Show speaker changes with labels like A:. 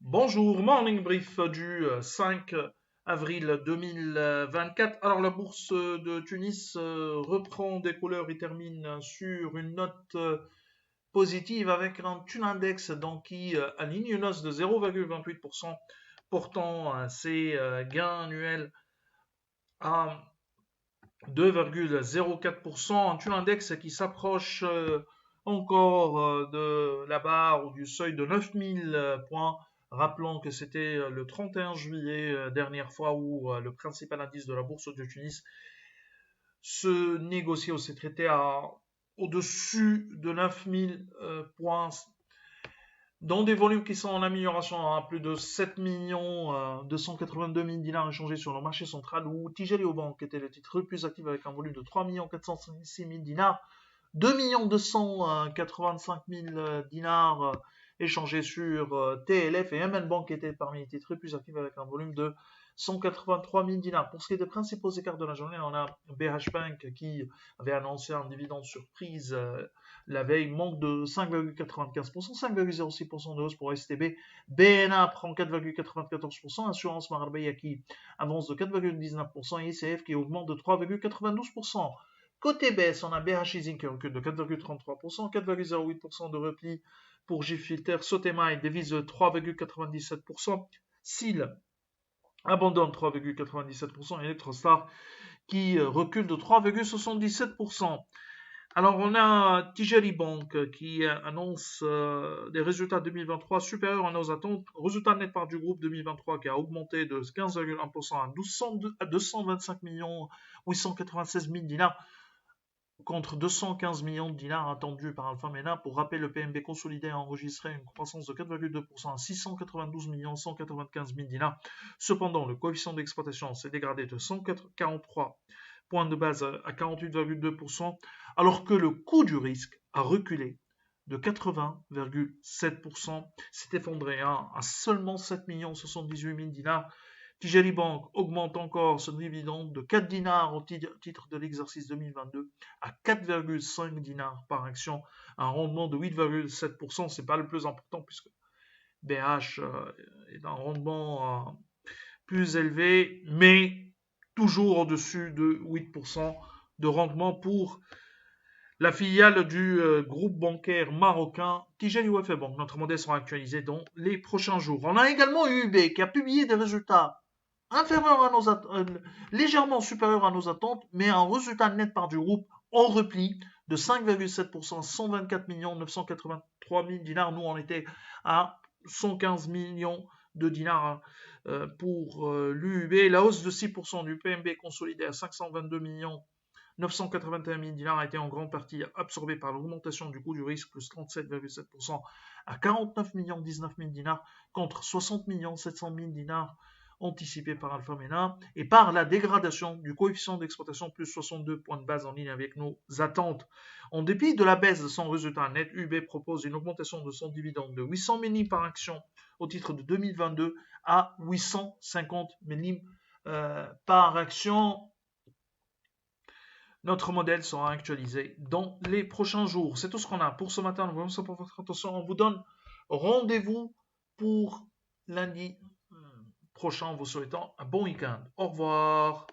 A: Bonjour, morning brief du 5 avril 2024. Alors la bourse de Tunis reprend des couleurs et termine sur une note positive avec un Tun Index donc, qui aligne une hausse de 0,28%, portant ses gains annuels à 2,04%. Un Tun Index qui s'approche encore de la barre ou du seuil de 9000 points. Rappelons que c'était le 31 juillet dernière fois où le principal indice de la bourse de Tunis se négociait ou s'est traité au-dessus de 9000 points dans des volumes qui sont en amélioration, à plus de 7 282 000 dinars échangés sur le marché central, où Tijari Bank était le titre le plus actif avec un volume de 3 406 000 dinars, 2 285 000 dinars échangés sur TLF, et MN Bank était parmi les titres les plus actifs avec un volume de 183 000 dinars. Pour ce qui est des principaux écarts de la journée, on a BH Bank qui avait annoncé un dividende surprise la veille, manque de 5,95%, 5,06% de hausse pour STB. BNA prend 4,94%, Assurance Marabeya qui avance de 4,19% et ICF qui augmente de 3,92%. Côté baisse, on a BH Leasing qui recule de 4,33%, 4,08% de repli pour Gfilter, Sotema et devise de 3,97%, SIL abandonne 3,97%, et Electrostar qui recule de 3,77%. Alors, on a Tijari Bank qui annonce des résultats 2023 supérieurs à nos attentes. Résultat net part du groupe 2023 qui a augmenté de 15,1% à 225 896 000 dinars contre 215 millions de dinars attendus par Alpha Mena. Pour rappel, le PNB consolidé a enregistré une croissance de 4,2% à 692 195 000 dinars. Cependant, le coefficient d'exploitation s'est dégradé de 143 points de base à 48,2%, alors que le coût du risque a reculé de 80,7%, s'est effondré à seulement 7 78 000 dinars. Tijari Bank augmente encore son dividende de 4 dinars au titre de l'exercice 2022 à 4,5 dinars par action, un rendement de 8,7%. C'est pas le plus important puisque BH est un rendement plus élevé, mais toujours au-dessus de 8% de rendement pour la filiale du groupe bancaire marocain Tijari Wafa Bank. Notre modèle sera actualisé dans les prochains jours. On a également UB qui a publié des résultats inférieurs à légèrement supérieurs à nos attentes, mais un résultat net part du groupe en repli de 5,7%, 124 983 000 dinars. Nous, on était à 115 millions de dinars pour l'UUB. La hausse de 6% du PNB consolidé à 522 981 000 dinars a été en grande partie absorbée par l'augmentation du coût du risque, plus 37,7% à 49 19 000 dinars contre 60 700 000 dinars anticipé par Alpha Mena, et par la dégradation du coefficient d'exploitation plus 62 points de base en ligne avec nos attentes. En dépit de la baisse de son résultat net, UB propose une augmentation de son dividende de 800 000 par action au titre de 2022 à 850 000 par action. Notre modèle sera actualisé dans les prochains jours. C'est tout ce qu'on a pour ce matin. Nous vous remercions pour votre attention. On vous donne rendez-vous pour lundi prochain en vous souhaitant un bon week-end. Au revoir.